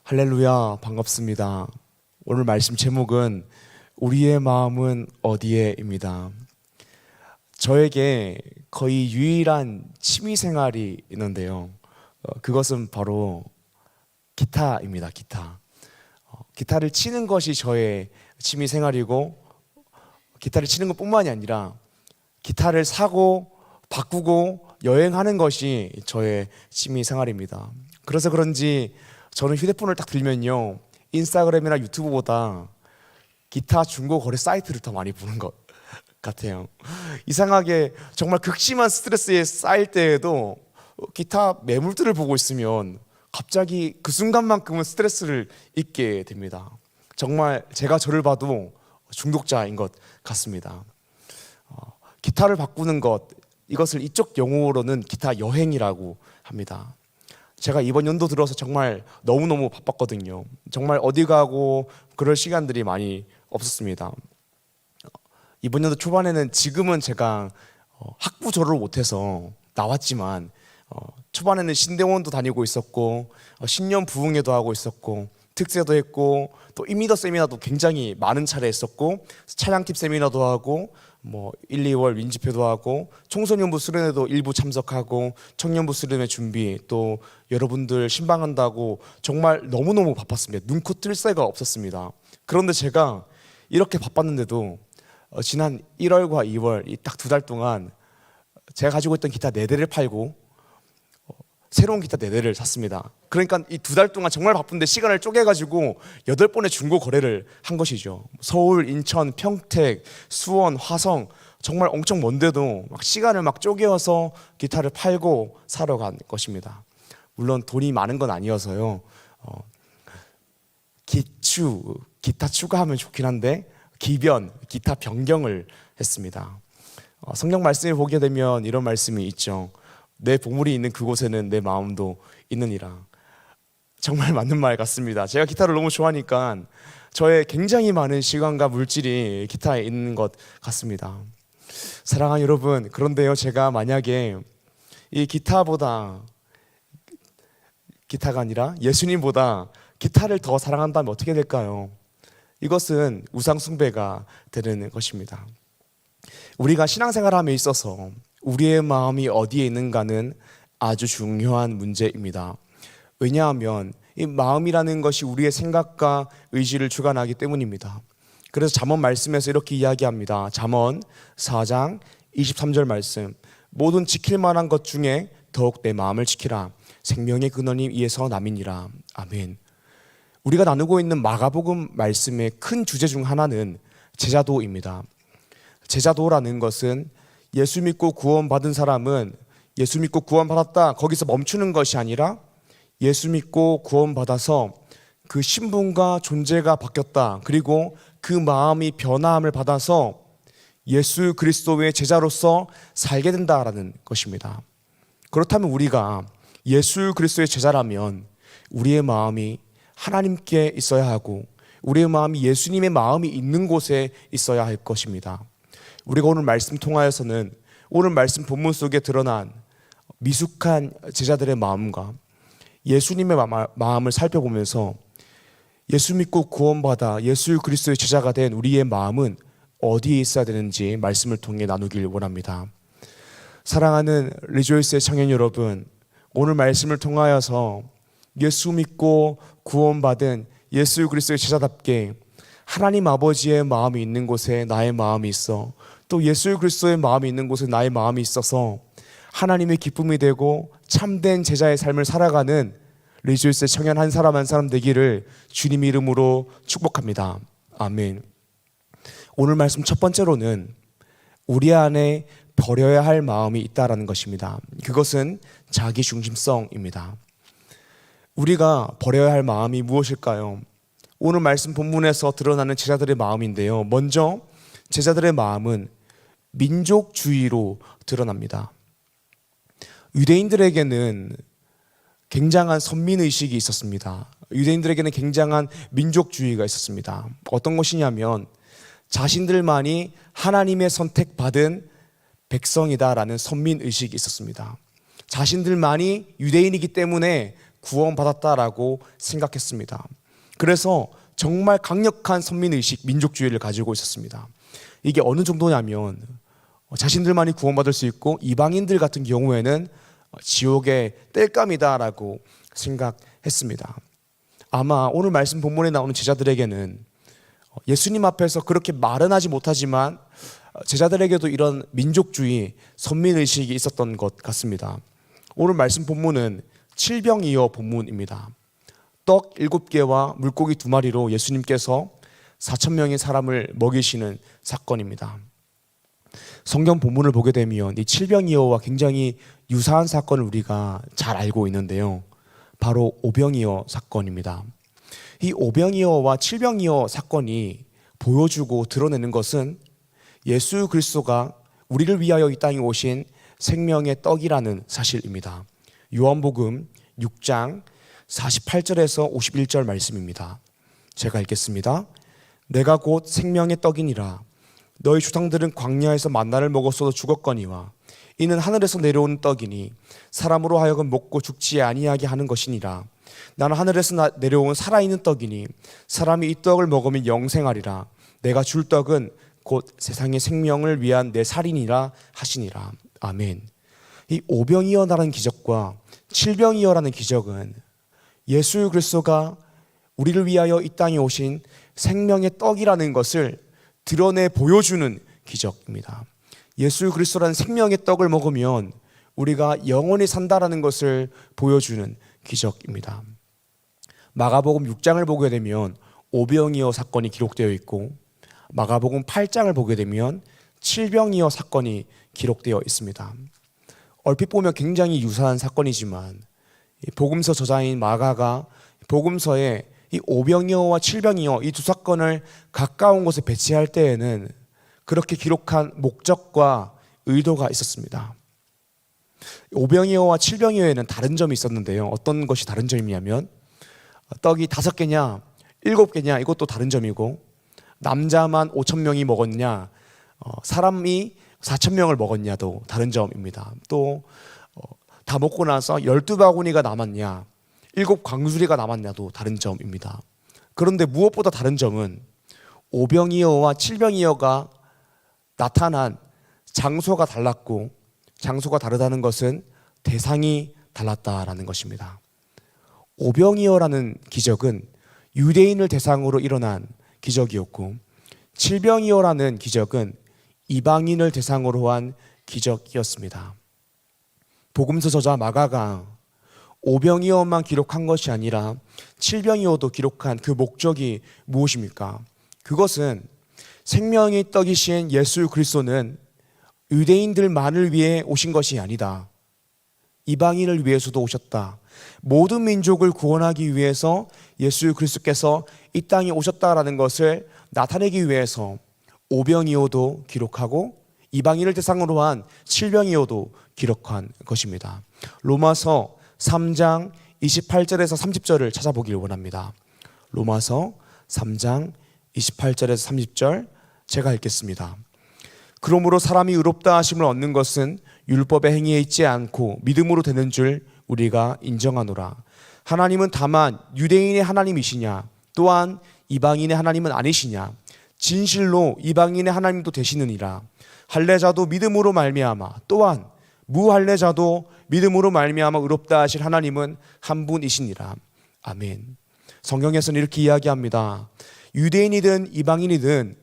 할렐루야, 반갑습니다. 오늘 말씀 제목은 우리의 마음은 어디에입니다. 저에게 거의 유일한 취미 생활이 있는데요. 그것은 바로 기타입니다. 기타를 치는 것이 저의 취미 생활이고, 기타를 치는 것뿐만이 아니라 기타를 사고 바꾸고 여행하는 것이 저의 취미 생활입니다. 그래서 그런지 저는 휴대폰을 딱 들면요, 인스타그램이나 유튜브보다 기타 중고 거래 사이트를 더 많이 보는 것 같아요. 이상하게 정말 극심한 스트레스에 쌓일 때에도 기타 매물들을 보고 있으면 갑자기 그 순간만큼은 스트레스를 잊게 됩니다. 정말 제가 저를 봐도 중독자인 것 같습니다. 기타를 바꾸는 것, 이것을 이쪽 용어로는 기타 여행이라고 합니다. 제가 이번 연도 들어서 정말 너무너무 바빴거든요. 정말 어디 가고 그럴 시간들이 많이 없었습니다. 이번 연도 초반에는 지금은 제가 학부 졸업을 못해서 나왔지만 초반에는 신대원도 다니고 있었고 신년 부흥회도 하고 있었고 특세도 했고 또 이미더 세미나도 굉장히 많은 차례 했었고 차량팁 세미나도 하고 1, 2월 윈집회도 하고 청소년부 수련회도 일부 참석하고 청년부 수련회 준비, 또 여러분들 신방한다고 정말 너무너무 바빴습니다. 눈코 뜰 새가 없었습니다. 그런데 제가 이렇게 바빴는데도 지난 1월과 2월 이 딱 2달 동안 제가 가지고 있던 기타 4대를 팔고 새로운 기타 4대를 샀습니다. 그러니까 이 2달 동안 정말 바쁜데 시간을 쪼개가지고 8번의 중고 거래를 한 것이죠. 서울, 인천, 평택, 수원, 화성, 정말 엄청 먼데도 막 시간을 막 쪼개어서 기타를 팔고 사러 간 것입니다. 물론 돈이 많은 건 아니어서요. 기타 추가하면 좋긴 한데 기변, 기타 변경을 했습니다. 성경 말씀을 보게 되면 이런 말씀이 있죠. 내 보물이 있는 그곳에는 내 마음도 있느니라. 정말 맞는 말 같습니다. 제가 기타를 너무 좋아하니까 저의 굉장히 많은 시간과 물질이 기타에 있는 것 같습니다. 사랑하는 여러분, 그런데요, 제가 만약에 이 기타가 아니라 예수님보다 기타를 더 사랑한다면 어떻게 될까요? 이것은 우상 숭배가 되는 것입니다. 우리가 신앙생활함에 있어서 우리의 마음이 어디에 있는가는 아주 중요한 문제입니다. 왜냐하면 이 마음이라는 것이 우리의 생각과 의지를 주관하기 때문입니다. 그래서 잠언 말씀에서 이렇게 이야기합니다. 잠언 4장 23절 말씀, 모든 지킬 만한 것 중에 더욱 내 마음을 지키라. 생명의 근원이 이에서 남이니라. 아멘. 우리가 나누고 있는 마가복음 말씀의 큰 주제 중 하나는 제자도입니다. 제자도라는 것은 예수 믿고 구원받은 사람은 예수 믿고 구원받았다, 거기서 멈추는 것이 아니라 예수 믿고 구원받아서 그 신분과 존재가 바뀌었다, 그리고 그 마음이 변화함을 받아서 예수 그리스도의 제자로서 살게 된다라는 것입니다. 그렇다면 우리가 예수 그리스도의 제자라면 우리의 마음이 하나님께 있어야 하고 우리의 마음이 예수님의 마음이 있는 곳에 있어야 할 것입니다. 우리가 오늘 말씀 통하여서는 오늘 말씀 본문 속에 드러난 미숙한 제자들의 마음과 예수님의 마음을 살펴보면서 예수 믿고 구원받아 예수 그리스도의 제자가 된 우리의 마음은 어디에 있어야 되는지 말씀을 통해 나누길 원합니다. 사랑하는 리조이스의 청년 여러분, 오늘 말씀을 통하여서 예수 믿고 구원받은 예수 그리스도의 제자답게 하나님 아버지의 마음이 있는 곳에 나의 마음이 있어, 또 예수 그리스도의 마음이 있는 곳에 나의 마음이 있어서 하나님의 기쁨이 되고 참된 제자의 삶을 살아가는 리조이스의 청년 한 사람 한 사람 되기를 주님 이름으로 축복합니다. 아멘. 오늘 말씀 첫 번째로는 우리 안에 버려야 할 마음이 있다라는 것입니다. 그것은 자기중심성입니다. 우리가 버려야 할 마음이 무엇일까요? 오늘 말씀 본문에서 드러나는 제자들의 마음인데요, 먼저 제자들의 마음은 민족주의로 드러납니다. 유대인들에게는 굉장한 선민의식이 있었습니다. 유대인들에게는 굉장한 민족주의가 있었습니다. 어떤 것이냐면 자신들만이 하나님의 선택받은 백성이다라는 선민의식이 있었습니다. 자신들만이 유대인이기 때문에 구원받았다라고 생각했습니다. 그래서 정말 강력한 선민의식, 민족주의를 가지고 있었습니다. 이게 어느 정도냐면 자신들만이 구원받을 수 있고 이방인들 같은 경우에는 지옥의 땔감이다라고 생각했습니다. 아마 오늘 말씀 본문에 나오는 제자들에게는 예수님 앞에서 그렇게 말은 하지 못하지만 제자들에게도 이런 민족주의, 선민의식이 있었던 것 같습니다. 오늘 말씀 본문은 칠병이어 본문입니다. 떡 7개와 물고기 2마리로 예수님께서 4,000명의 사람을 먹이시는 사건입니다. 성경 본문을 보게 되면 이 칠병이어와 굉장히 유사한 사건을 우리가 잘 알고 있는데요. 바로 오병이어 사건입니다. 이 오병이어와 칠병이어 사건이 보여주고 드러내는 것은 예수 그리스도가 우리를 위하여 이 땅에 오신 생명의 떡이라는 사실입니다. 요한복음 6장 48절에서 51절 말씀입니다. 제가 읽겠습니다. 내가 곧 생명의 떡이니라. 너희 조상들은 광야에서 만나를 먹었어도 죽었거니와 이는 하늘에서 내려오는 떡이니 사람으로 하여금 먹고 죽지 아니하게 하는 것이니라. 나는 하늘에서 내려온 살아있는 떡이니 사람이 이 떡을 먹으면 영생하리라. 내가 줄 떡은 곧 세상의 생명을 위한 내 살이니라 하시니라. 아멘. 이 오병이어라는 기적과 칠병이어라는 기적은 예수 그리스도가 우리를 위하여 이 땅에 오신 생명의 떡이라는 것을 드러내 보여주는 기적입니다. 예수 그리스도라는 생명의 떡을 먹으면 우리가 영원히 산다라는 것을 보여주는 기적입니다. 마가복음 6장을 보게 되면 오병이어 사건이 기록되어 있고 마가복음 8장을 보게 되면 칠병이어 사건이 기록되어 있습니다. 얼핏 보면 굉장히 유사한 사건이지만 복음서 저자인 마가가 복음서에 이 오병이어와 칠병이어 이 두 사건을 가까운 곳에 배치할 때에는 그렇게 기록한 목적과 의도가 있었습니다. 오병이어와 칠병이어에는 다른 점이 있었는데요. 어떤 것이 다른 점이냐면 떡이 5개냐 7개냐 이것도 다른 점이고 남자만 5,000명이 먹었냐 사람이 4,000명을 먹었냐도 다른 점입니다. 또 다 먹고 나서 12바구니가 남았냐 7광수리가 남았냐도 다른 점입니다. 그런데 무엇보다 다른 점은 오병이어와 칠병이어가 나타난 장소가 달랐고 장소가 다르다는 것은 대상이 달랐다라는 것입니다. 오병이어라는 기적은 유대인을 대상으로 일어난 기적이었고 칠병이어라는 기적은 이방인을 대상으로 한 기적이었습니다. 복음서 저자 마가가 오병이어만 기록한 것이 아니라 칠병이어도 기록한 그 목적이 무엇입니까? 그것은 생명의 떡이신 예수 그리스도는 유대인들만을 위해 오신 것이 아니다. 이방인을 위해서도 오셨다. 모든 민족을 구원하기 위해서 예수 그리스도께서 이 땅에 오셨다라는 것을 나타내기 위해서 오병이어도 기록하고 이방인을 대상으로 한 칠병이어도 기록한 것입니다. 로마서 3장 28절에서 30절을 찾아보길 원합니다. 로마서 3장 28절에서 30절 제가 읽겠습니다. 그러므로 사람이 의롭다 하심을 얻는 것은 율법의 행위에 있지 않고 믿음으로 되는 줄 우리가 인정하노라. 하나님은 다만 유대인의 하나님이시냐 또한 이방인의 하나님은 아니시냐. 진실로 이방인의 하나님도 되시느니라. 할례자도 믿음으로 말미암아 또한 무할례자도 믿음으로 말미암아 의롭다 하실 하나님은 한 분이시니라. 아멘. 성경에서는 이렇게 이야기합니다. 유대인이든 이방인이든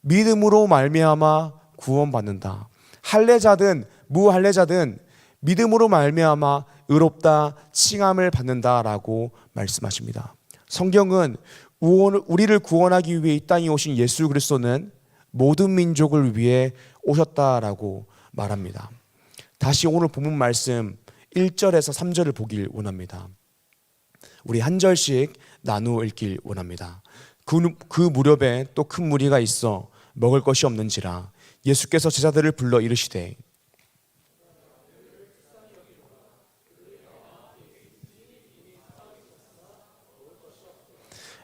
믿음으로 말미암아 구원받는다. 할례자든 무할례자든 믿음으로 말미암아 의롭다 칭함을 받는다라고 말씀하십니다. 성경은 우리를 구원하기 위해 이 땅에 오신 예수 그리스도는 모든 민족을 위해 오셨다라고 말합니다. 다시 오늘 본문 말씀 1절에서 3절을 보길 원합니다. 우리 한 절씩 나누어 읽길 원합니다. 그 무렵에 또 큰 무리가 있어 먹을 것이 없는지라 예수께서 제자들을 불러 이르시되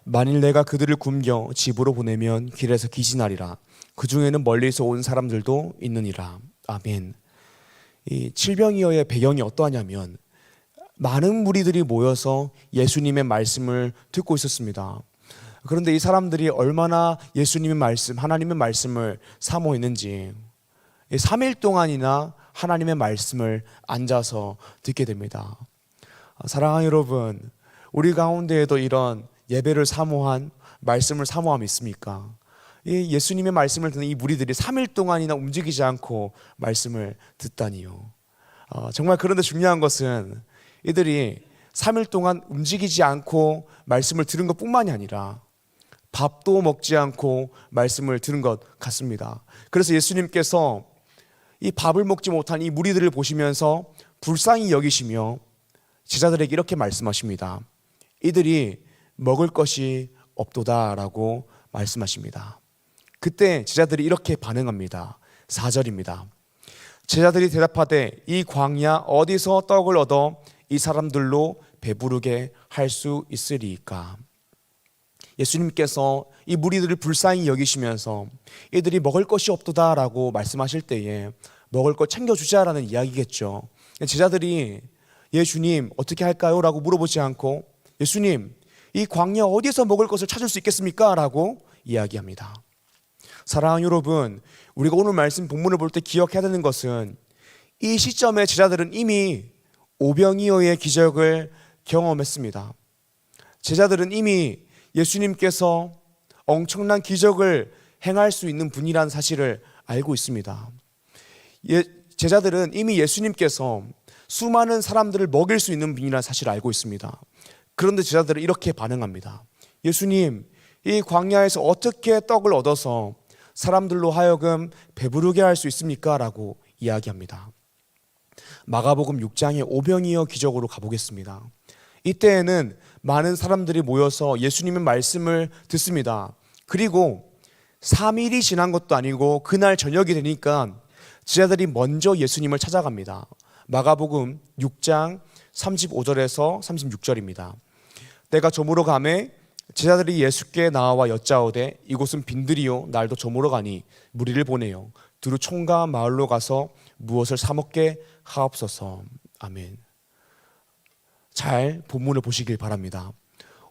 만일 내가 그들을 굶겨 집으로 보내면 길에서 기진하리라. 그 중에는 멀리서 온 사람들도 있느니라. 아멘. 이 칠병이어의 배경이 어떠하냐면 많은 무리들이 모여서 예수님의 말씀을 듣고 있었습니다. 그런데 이 사람들이 얼마나 예수님의 말씀, 하나님의 말씀을 사모했는지 3일 동안이나 하나님의 말씀을 앉아서 듣게 됩니다. 사랑하는 여러분, 우리 가운데에도 이런 예배를 사모한, 말씀을 사모함이 있습니까? 예수님의 말씀을 듣는 이 무리들이 3일 동안이나 움직이지 않고 말씀을 듣다니요. 정말 그런데 중요한 것은 이들이 3일 동안 움직이지 않고 말씀을 들은 것뿐만이 아니라 밥도 먹지 않고 말씀을 들은 것 같습니다. 그래서 예수님께서 이 밥을 먹지 못한 이 무리들을 보시면서 불쌍히 여기시며 제자들에게 이렇게 말씀하십니다. 이들이 먹을 것이 없도다라고 말씀하십니다. 그때 제자들이 이렇게 반응합니다. 4절입니다. 제자들이 대답하되 이 광야 어디서 떡을 얻어 이 사람들로 배부르게 할 수 있으리이까? 예수님께서 이 무리들을 불쌍히 여기시면서 이들이 먹을 것이 없도다라고 말씀하실 때에 먹을 것 챙겨주자라는 이야기겠죠. 제자들이 예수님 어떻게 할까요? 라고 물어보지 않고 예수님 이 광야 어디서 먹을 것을 찾을 수 있겠습니까? 라고 이야기합니다. 사랑하는 여러분, 우리가 오늘 말씀 본문을 볼 때 기억해야 되는 것은 이 시점에 제자들은 이미 오병이어의 기적을 경험했습니다. 제자들은 이미 예수님께서 엄청난 기적을 행할 수 있는 분이라는 사실을 알고 있습니다. 제자들은 이미 예수님께서 수많은 사람들을 먹일 수 있는 분이라는 사실을 알고 있습니다. 그런데 제자들은 이렇게 반응합니다. 예수님, 이 광야에서 어떻게 떡을 얻어서 사람들로 하여금 배부르게 할 수 있습니까? 라고 이야기합니다. 마가복음 6장의 오병이어 기적으로 가보겠습니다. 이때에는 많은 사람들이 모여서 예수님의 말씀을 듣습니다. 그리고 3일이 지난 것도 아니고 그날 저녁이 되니까 제자들이 먼저 예수님을 찾아갑니다. 마가복음 6장 35절에서 36절입니다. 때가 저물어 가매 제자들이 예수께 나와 여짜오되 이곳은 빈들이요 날도 저물어 가니 무리를 보내요 두루 총과 마을로 가서 무엇을 사 먹게 하옵소서. 아멘. 잘 본문을 보시길 바랍니다.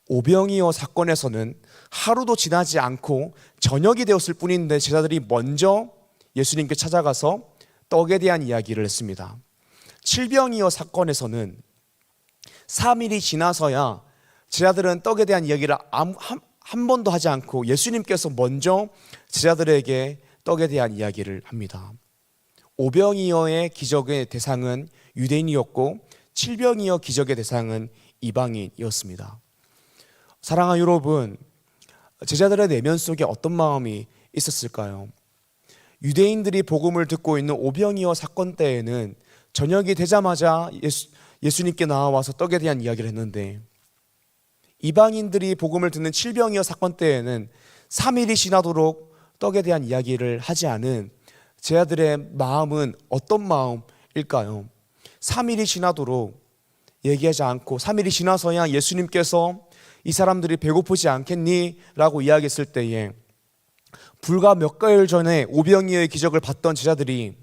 오병이어 사건에서는 하루도 지나지 않고 저녁이 되었을 뿐인데 제자들이 먼저 예수님께 찾아가서 떡에 대한 이야기를 했습니다. 칠병이어 사건에서는 3일이 지나서야 제자들은 떡에 대한 이야기를 한 번도 하지 않고 예수님께서 먼저 제자들에게 떡에 대한 이야기를 합니다. 오병이어의 기적의 대상은 유대인이었고 칠병이어 기적의 대상은 이방인이었습니다. 사랑하는 여러분, 제자들의 내면 속에 어떤 마음이 있었을까요? 유대인들이 복음을 듣고 있는 오병이어 사건 때에는 저녁이 되자마자 예수님께 나와서 떡에 대한 이야기를 했는데 이방인들이 복음을 듣는 칠병이어 사건 때에는 3일이 지나도록 떡에 대한 이야기를 하지 않은 제자들의 마음은 어떤 마음일까요? 3일이 지나도록 얘기하지 않고 3일이 지나서야 예수님께서 이 사람들이 배고프지 않겠니? 라고 이야기했을 때에 불과 몇 가일 전에 오병이어의 기적을 봤던 제자들이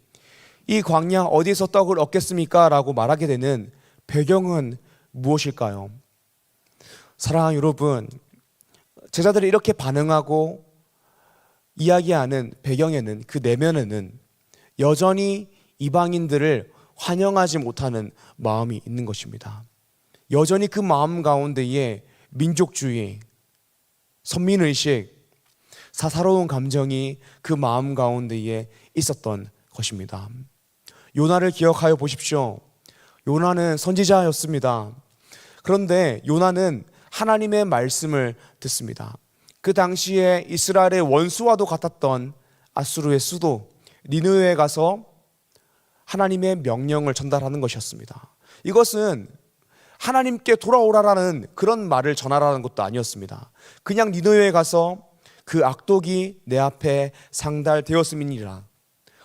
이 광야 어디서 떡을 얻겠습니까? 라고 말하게 되는 배경은 무엇일까요? 사랑하는 여러분, 제자들이 이렇게 반응하고 이야기하는 배경에는, 그 내면에는 여전히 이방인들을 환영하지 못하는 마음이 있는 것입니다. 여전히 그 마음 가운데에 민족주의, 선민의식, 사사로운 감정이 그 마음 가운데에 있었던 것입니다. 요나를 기억하여 보십시오. 요나는 선지자였습니다. 그런데 요나는 하나님의 말씀을 듣습니다. 그 당시에 이스라엘의 원수와도 같았던 아수르의 수도 니느웨에 가서 하나님의 명령을 전달하는 것이었습니다. 이것은 하나님께 돌아오라라는 그런 말을 전하라는 것도 아니었습니다. 그냥 니느웨에 가서 그 악독이 내 앞에 상달되었음이니라,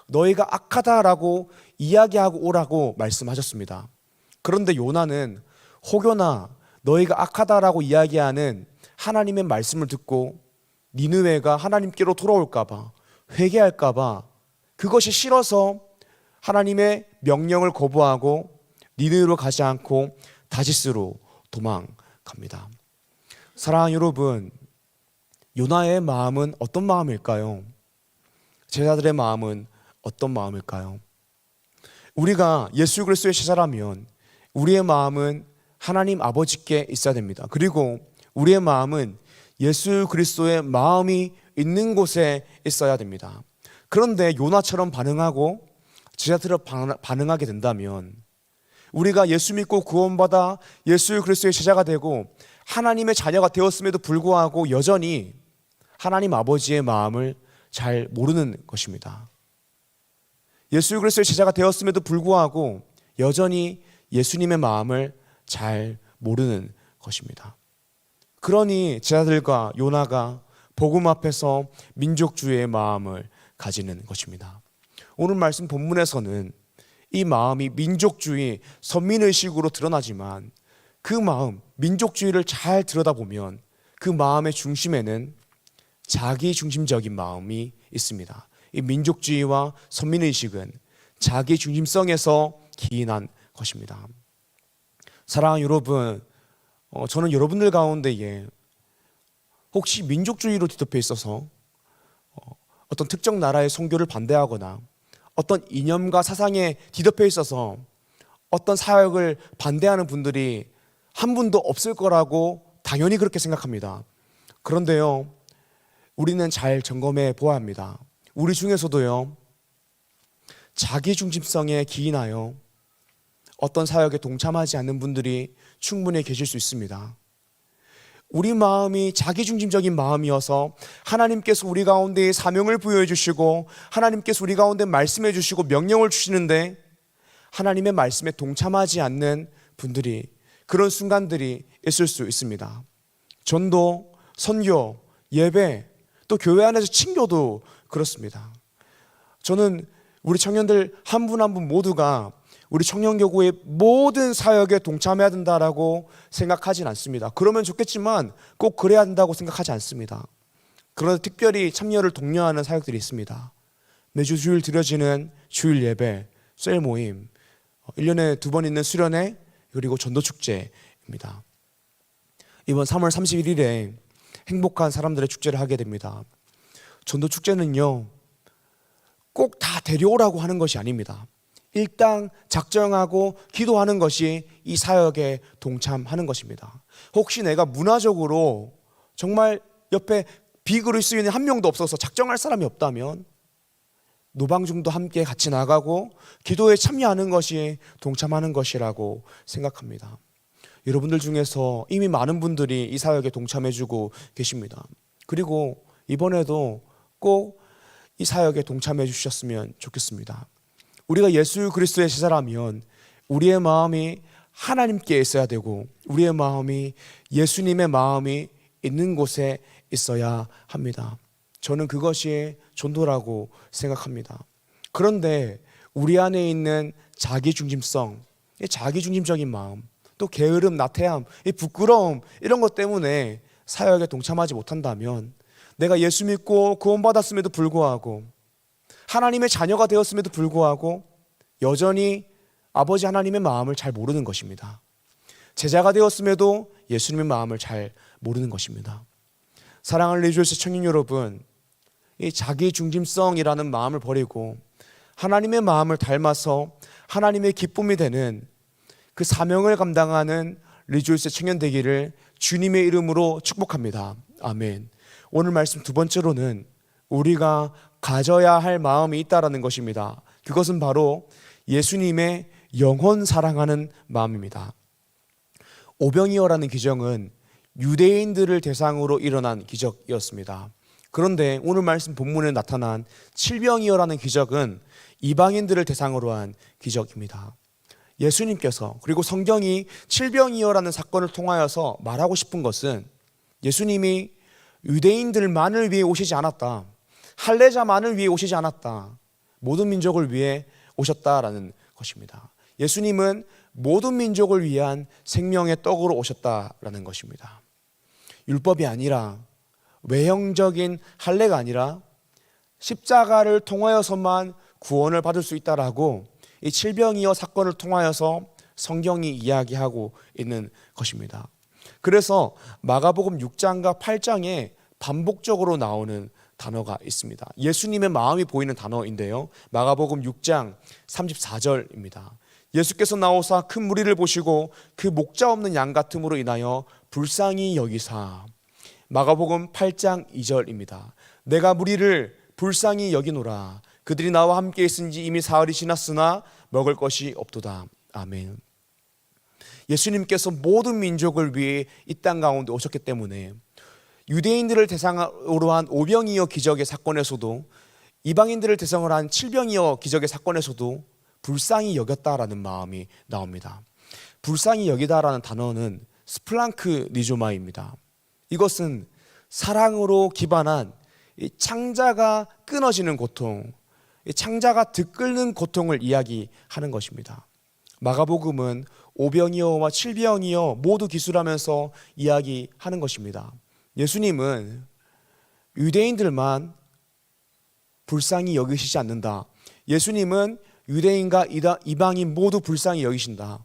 너희가 악하다라고 이야기하고 오라고 말씀하셨습니다. 그런데 요나는 혹여나 너희가 악하다라고 이야기하는 하나님의 말씀을 듣고 니느웨가 하나님께로 돌아올까봐, 회개할까봐 그것이 싫어서 하나님의 명령을 거부하고 니느웨로 가지 않고 다시스로 도망갑니다. 사랑하는 여러분, 요나의 마음은 어떤 마음일까요? 제자들의 마음은 어떤 마음일까요? 우리가 예수 그리스도의 제자라면 우리의 마음은 하나님 아버지께 있어야 됩니다. 그리고 우리의 마음은 예수 그리스도의 마음이 있는 곳에 있어야 됩니다. 그런데 요나처럼 반응하고 제자들을 반응하게 된다면 우리가 예수 믿고 구원받아 예수 그리스도의 제자가 되고 하나님의 자녀가 되었음에도 불구하고 여전히 하나님 아버지의 마음을 잘 모르는 것입니다. 예수 그리스도의 제자가 되었음에도 불구하고 여전히 예수님의 마음을 잘 모르는 것입니다. 그러니 제자들과 요나가 복음 앞에서 민족주의의 마음을 가지는 것입니다. 오늘 말씀 본문에서는 이 마음이 민족주의, 선민의식으로 드러나지만 그 마음, 민족주의를 잘 들여다보면 그 마음의 중심에는 자기중심적인 마음이 있습니다. 이 민족주의와 선민의식은 자기중심성에서 기인한 것입니다. 사랑하는 여러분, 저는 여러분들 가운데에 혹시 민족주의로 뒤덮여 있어서 어떤 특정 나라의 선교를 반대하거나 어떤 이념과 사상에 뒤덮여 있어서 어떤 사역을 반대하는 분들이 한 분도 없을 거라고 당연히 그렇게 생각합니다. 그런데요, 우리는 잘 점검해 보아야 합니다. 우리 중에서도요, 자기중심성에 기인하여 어떤 사역에 동참하지 않는 분들이 충분히 계실 수 있습니다. 우리 마음이 자기중심적인 마음이어서 하나님께서 우리 가운데 사명을 부여해 주시고 하나님께서 우리 가운데 말씀해 주시고 명령을 주시는데 하나님의 말씀에 동참하지 않는 분들이, 그런 순간들이 있을 수 있습니다. 전도, 선교, 예배, 또 교회 안에서 친교도 그렇습니다. 저는 우리 청년들 한 분 한 분 모두가 우리 청년교구의 모든 사역에 동참해야 된다라고 생각하진 않습니다. 그러면 좋겠지만 꼭 그래야 된다고 생각하지 않습니다. 그런데 특별히 참여를 독려하는 사역들이 있습니다. 매주 주일 드려지는 주일 예배, 셀 모임, 1년에 2번 있는 수련회, 그리고 전도축제입니다. 이번 3월 31일에 행복한 사람들의 축제를 하게 됩니다. 전도축제는요, 꼭 다 데려오라고 하는 것이 아닙니다. 일당 작정하고 기도하는 것이 이 사역에 동참하는 것입니다. 혹시 내가 문화적으로 정말 옆에 비그리스도인이 한 명도 없어서 작정할 사람이 없다면 노방중도 함께 같이 나가고 기도에 참여하는 것이 동참하는 것이라고 생각합니다. 여러분들 중에서 이미 많은 분들이 이 사역에 동참해주고 계십니다. 그리고 이번에도 꼭 이 사역에 동참해 주셨으면 좋겠습니다. 우리가 예수 그리스도의 제자라면 우리의 마음이 하나님께 있어야 되고 우리의 마음이 예수님의 마음이 있는 곳에 있어야 합니다. 저는 그것이 전도라고 생각합니다. 그런데 우리 안에 있는 자기중심성, 자기중심적인 마음, 또 게으름, 나태함, 부끄러움 이런 것 때문에 사역에 동참하지 못한다면 내가 예수 믿고 구원받았음에도 불구하고 하나님의 자녀가 되었음에도 불구하고 여전히 아버지 하나님의 마음을 잘 모르는 것입니다. 제자가 되었음에도 예수님의 마음을 잘 모르는 것입니다. 사랑하는 리조스 청년 여러분, 이 자기중심성이라는 마음을 버리고 하나님의 마음을 닮아서 하나님의 기쁨이 되는 그 사명을 감당하는 리조스 청년 되기를 주님의 이름으로 축복합니다. 아멘. 오늘 말씀 두 번째로는 우리가 가져야 할 마음이 있다라는 것입니다. 그것은 바로 예수님의 영혼 사랑하는 마음입니다. 오병이어라는 기적은 유대인들을 대상으로 일어난 기적이었습니다. 그런데 오늘 말씀 본문에 나타난 칠병이어라는 기적은 이방인들을 대상으로 한 기적입니다. 예수님께서, 그리고 성경이 칠병이어라는 사건을 통하여서 말하고 싶은 것은 예수님이 유대인들만을 위해 오시지 않았다, 할례자만을 위해 오시지 않았다, 모든 민족을 위해 오셨다라는 것입니다. 예수님은 모든 민족을 위한 생명의 떡으로 오셨다라는 것입니다. 율법이 아니라, 외형적인 할례가 아니라 십자가를 통하여서만 구원을 받을 수 있다라고 이 칠병이어 사건을 통하여서 성경이 이야기하고 있는 것입니다. 그래서 마가복음 6장과 8장에 반복적으로 나오는 단어가 있습니다. 예수님의 마음이 보이는 단어인데요, 마가복음 6장 34절입니다. 예수께서 나오사 큰 무리를 보시고 그 목자 없는 양 같음으로 인하여 불쌍히 여기사. 마가복음 8장 2절입니다. 내가 무리를 불쌍히 여기노라. 그들이 나와 함께 있은지 이미 사흘이 지났으나 먹을 것이 없도다. 아멘. 예수님께서 모든 민족을 위해 이 땅 가운데 오셨기 때문에 유대인들을 대상으로 한 오병이어 기적의 사건에서도, 이방인들을 대상으로 한 칠병이어 기적의 사건에서도 불쌍히 여겼다라는 마음이 나옵니다. 불쌍히 여기다라는 단어는 스플랑크니조마입니다. 이것은 사랑으로 기반한 이 창자가 끊어지는 고통, 이 창자가 들끓는 고통을 이야기하는 것입니다. 마가복음은 오병이어와 칠병이어 모두 기술하면서 이야기하는 것입니다. 예수님은 유대인들만 불쌍히 여기시지 않는다. 예수님은 유대인과 이방인 모두 불쌍히 여기신다.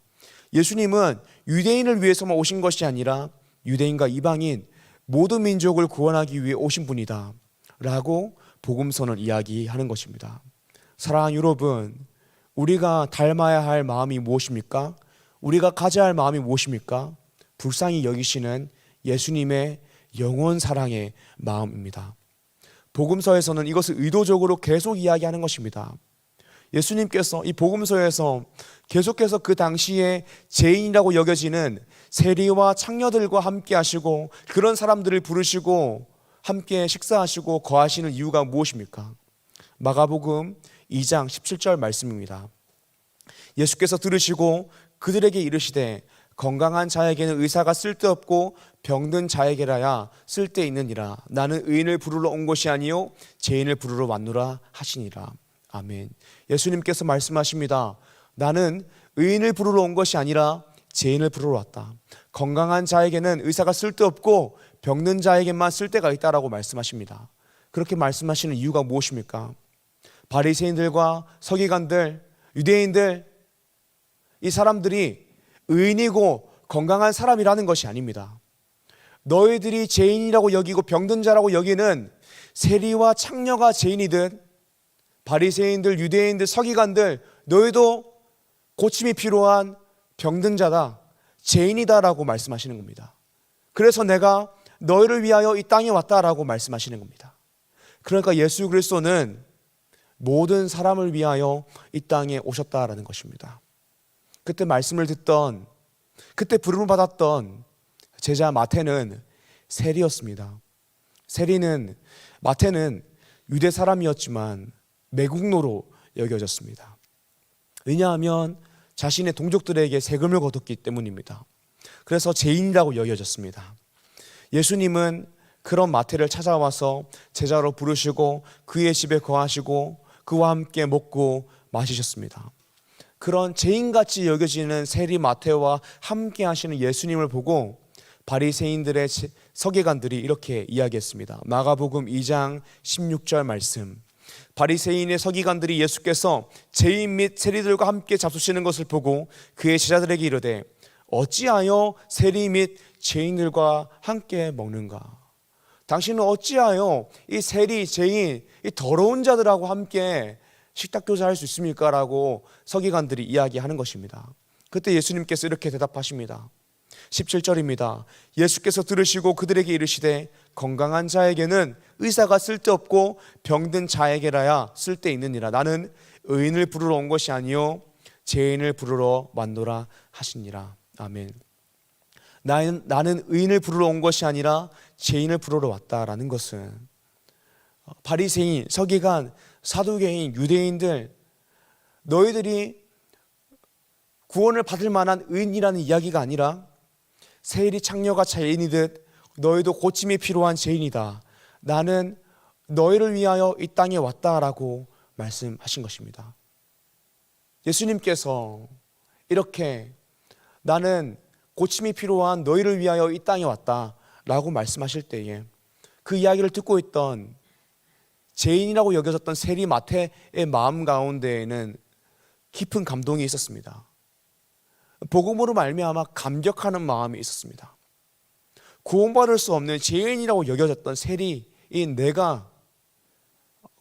예수님은 유대인을 위해서만 오신 것이 아니라 유대인과 이방인 모든 민족을 구원하기 위해 오신 분이다 라고 복음서는 이야기하는 것입니다. 사랑하는 여러분, 우리가 닮아야 할 마음이 무엇입니까? 우리가 가져야 할 마음이 무엇입니까? 불쌍히 여기시는 예수님의 영원 사랑의 마음입니다. 복음서에서는 이것을 의도적으로 계속 이야기하는 것입니다. 예수님께서 이 복음서에서 계속해서 그 당시에 죄인이라고 여겨지는 세리와 창녀들과 함께 하시고 그런 사람들을 부르시고 함께 식사하시고 거하시는 이유가 무엇입니까? 마가복음 2장 17절 말씀입니다. 예수께서 들으시고 그들에게 이르시되 건강한 자에게는 의사가 쓸데없고 병든 자에게라야 쓸데있느니라. 나는 의인을 부르러 온 것이 아니요 죄인을 부르러 왔노라 하시니라. 아멘. 예수님께서 말씀하십니다. 나는 의인을 부르러 온 것이 아니라 죄인을 부르러 왔다. 건강한 자에게는 의사가 쓸데없고 병든 자에게만 쓸데가 있다라고 말씀하십니다. 그렇게 말씀하시는 이유가 무엇입니까? 바리새인들과 서기관들, 유대인들, 이 사람들이 의인이고 건강한 사람이라는 것이 아닙니다. 너희들이 죄인이라고 여기고 병든 자라고 여기는 세리와 창녀가 죄인이든 바리새인들, 유대인들, 서기관들, 너희도 고침이 필요한 병든 자다, 죄인이다라고 말씀하시는 겁니다. 그래서 내가 너희를 위하여 이 땅에 왔다라고 말씀하시는 겁니다. 그러니까 예수 그리스도는 모든 사람을 위하여 이 땅에 오셨다라는 것입니다. 그때 말씀을 듣던, 그때 부름을 받았던 제자 마태는 세리였습니다. 마태는 유대 사람이었지만 매국노로 여겨졌습니다. 왜냐하면 자신의 동족들에게 세금을 거뒀기 때문입니다. 그래서 죄인이라고 여겨졌습니다. 예수님은 그런 마태를 찾아와서 제자로 부르시고 그의 집에 거하시고 그와 함께 먹고 마시셨습니다. 그런 죄인같이 여겨지는 세리 마태와 함께 하시는 예수님을 보고 바리새인들의 서기관들이 이렇게 이야기했습니다. 마가복음 2장 16절 말씀. 바리새인의 서기관들이 예수께서 죄인 및 세리들과 함께 잡수시는 것을 보고 그의 제자들에게 이르되 어찌하여 세리 및 죄인들과 함께 먹는가? 당신은 어찌하여 이 세리, 죄인, 이 더러운 자들하고 함께 식탁교제할 수 있습니까? 라고 서기관들이 이야기하는 것입니다. 그때 예수님께서 이렇게 대답하십니다. 17절입니다. 예수께서 들으시고 그들에게 이르시되 건강한 자에게는 의사가 쓸데없고 병든 자에게라야 쓸데있느니라. 나는 의인을 부르러 온 것이 아니요 죄인을 부르러 왔노라 하시니라. 아멘. 나는 의인을 부르러 온 것이 아니라 죄인을 부르러 왔다라는 것은 바리새인, 서기관, 사두개인, 유대인들, 너희들이 구원을 받을 만한 의인이라는 이야기가 아니라 세리 창녀가 죄인이듯 너희도 고침이 필요한 죄인이다. 나는 너희를 위하여 이 땅에 왔다라고 말씀하신 것입니다. 예수님께서 이렇게 나는 고침이 필요한 너희를 위하여 이 땅에 왔다라고 말씀하실 때에 그 이야기를 듣고 있던 죄인이라고 여겨졌던 세리 마태의 마음 가운데에는 깊은 감동이 있었습니다. 복음으로 말미암아 감격하는 마음이 있었습니다. 구원받을 수 없는 죄인이라고 여겨졌던 세리인 내가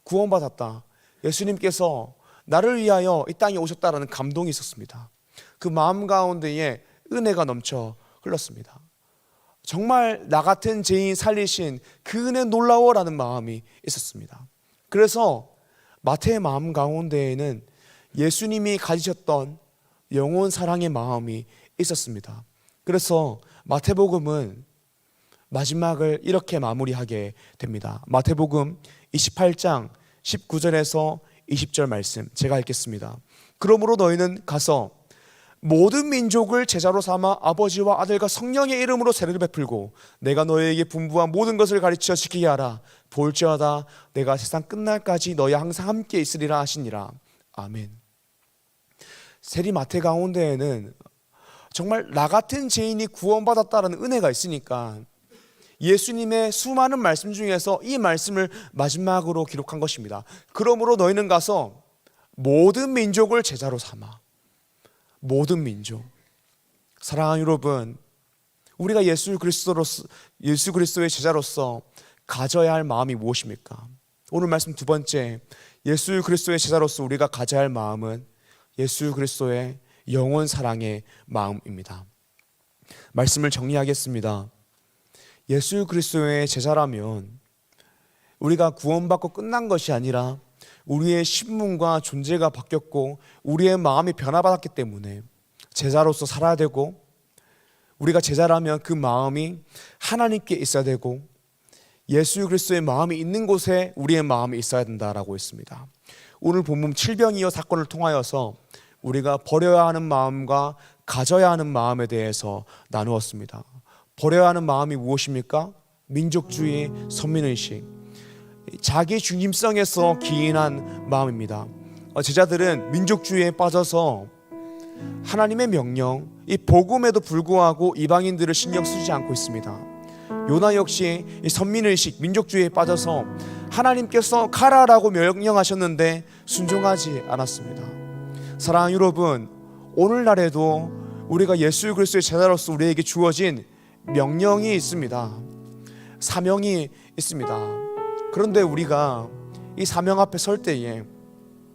구원받았다. 예수님께서 나를 위하여 이 땅에 오셨다라는 감동이 있었습니다. 그 마음 가운데에 은혜가 넘쳐 흘렀습니다. 정말 나 같은 죄인 살리신 그 은혜 놀라워라는 마음이 있었습니다. 그래서 마태의 마음 가운데에는 예수님이 가지셨던 영원 사랑의 마음이 있었습니다. 그래서 마태복음은 마지막을 이렇게 마무리하게 됩니다. 마태복음 28장 19절에서 20절 말씀 제가 읽겠습니다. 그러므로 너희는 가서 모든 민족을 제자로 삼아 아버지와 아들과 성령의 이름으로 세례를 베풀고 내가 너희에게 분부한 모든 것을 가르쳐 지키게 하라. 볼지어다 내가 세상 끝날까지 너희와 항상 함께 있으리라 하시니라. 아멘. 세리 마태 가운데에는 정말 나 같은 죄인이 구원받았다는 은혜가 있으니까 예수님의 수많은 말씀 중에서 이 말씀을 마지막으로 기록한 것입니다. 그러므로 너희는 가서 모든 민족을 제자로 삼아. 모든 민족. 사랑하는 여러분, 우리가 예수 그리스도의 제자로서 가져야 할 마음이 무엇입니까? 오늘 말씀 두 번째, 예수 그리스도의 제자로서 우리가 가져야 할 마음은 예수 그리스도의 영원 사랑의 마음입니다. 말씀을 정리하겠습니다. 예수 그리스도의 제자라면 우리가 구원받고 끝난 것이 아니라 우리의 신분과 존재가 바뀌었고 우리의 마음이 변화받았기 때문에 제자로서 살아야 되고, 우리가 제자라면 그 마음이 하나님께 있어야 되고 예수 그리스도의 마음이 있는 곳에 우리의 마음이 있어야 된다라고 했습니다. 오늘 본문 7병이어 사건을 통하여서 우리가 버려야 하는 마음과 가져야 하는 마음에 대해서 나누었습니다. 버려야 하는 마음이 무엇입니까? 민족주의, 선민의식, 자기 중심성에서 기인한 마음입니다. 제자들은 민족주의에 빠져서 하나님의 명령, 이 복음에도 불구하고 이방인들을 신경 쓰지 않고 있습니다. 요나 역시 이 선민의식, 민족주의에 빠져서 하나님께서 가라라고 명령하셨는데 순종하지 않았습니다. 사랑하는 여러분, 오늘날에도 우리가 예수 그리스도의 제자로서 우리에게 주어진 명령이 있습니다. 사명이 있습니다. 그런데 우리가 이 사명 앞에 설 때에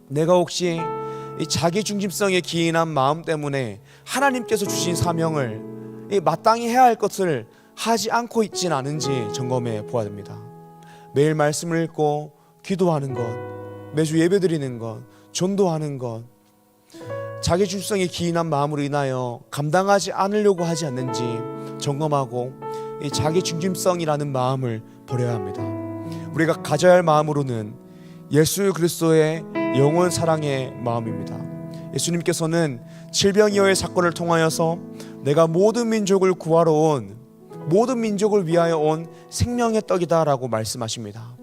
내가 혹시 이 자기 중심성에 기인한 마음 때문에 하나님께서 주신 사명을 마땅히 해야 할 것을 하지 않고 있진 않은지 점검해 보아야 됩니다. 매일 말씀을 읽고 기도하는 것, 매주 예배드리는 것, 전도하는 것, 자기 중심성에 기인한 마음으로 인하여 감당하지 않으려고 하지 않는지 점검하고 이 자기 중심성이라는 마음을 버려야 합니다. 우리가 가져야 할 마음으로는 예수 그리스도의 영원 사랑의 마음입니다. 예수님께서는 질병이어의 사건을 통하여서 내가 모든 민족을 구하러 온, 모든 민족을 위하여 온 생명의 떡이다라고 말씀하십니다.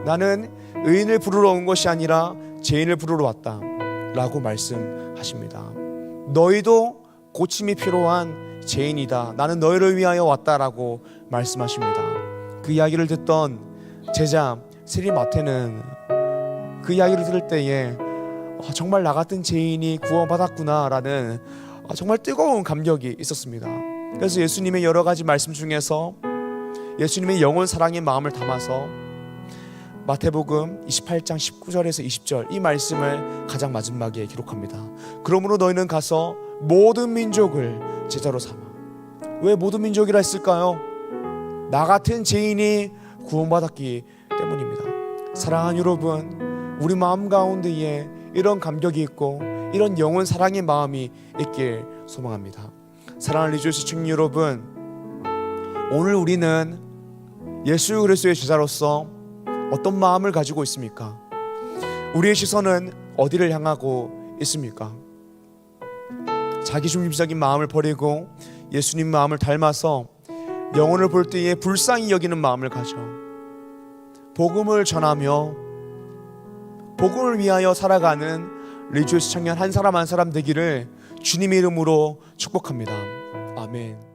나는 의인을 부르러 온 것이 아니라 죄인을 부르러 왔다 라고 말씀하십니다. 너희도 고침이 필요한 죄인이다. 나는 너희를 위하여 왔다라고 말씀하십니다. 그 이야기를 듣던 제자 세리 마태는 그 이야기를 들을 때에 정말 나 같은 죄인이 구원받았구나라는 정말 뜨거운 감격이 있었습니다. 그래서 예수님의 여러 가지 말씀 중에서 예수님의 영원 사랑의 마음을 담아서 마태복음 28장 19절에서 20절 이 말씀을 가장 마지막에 기록합니다. 그러므로 너희는 가서 모든 민족을 제자로 삼아. 왜 모든 민족이라 했을까요? 나 같은 죄인이 구원받았기 때문입니다. 사랑하는 여러분, 우리 마음 가운데에 이런 감격이 있고 이런 영원 사랑의 마음이 있길 소망합니다. 사랑하는 리조스 청년 여러분, 오늘 우리는 예수 그리스도의 제자로서 어떤 마음을 가지고 있습니까? 우리의 시선은 어디를 향하고 있습니까? 자기중심적인 마음을 버리고 예수님 마음을 닮아서 영혼을 볼 때에 불쌍히 여기는 마음을 가져 복음을 전하며 복음을 위하여 살아가는 리조스 청년 한 사람 한 사람 되기를 주님의 이름으로 축복합니다. 아멘.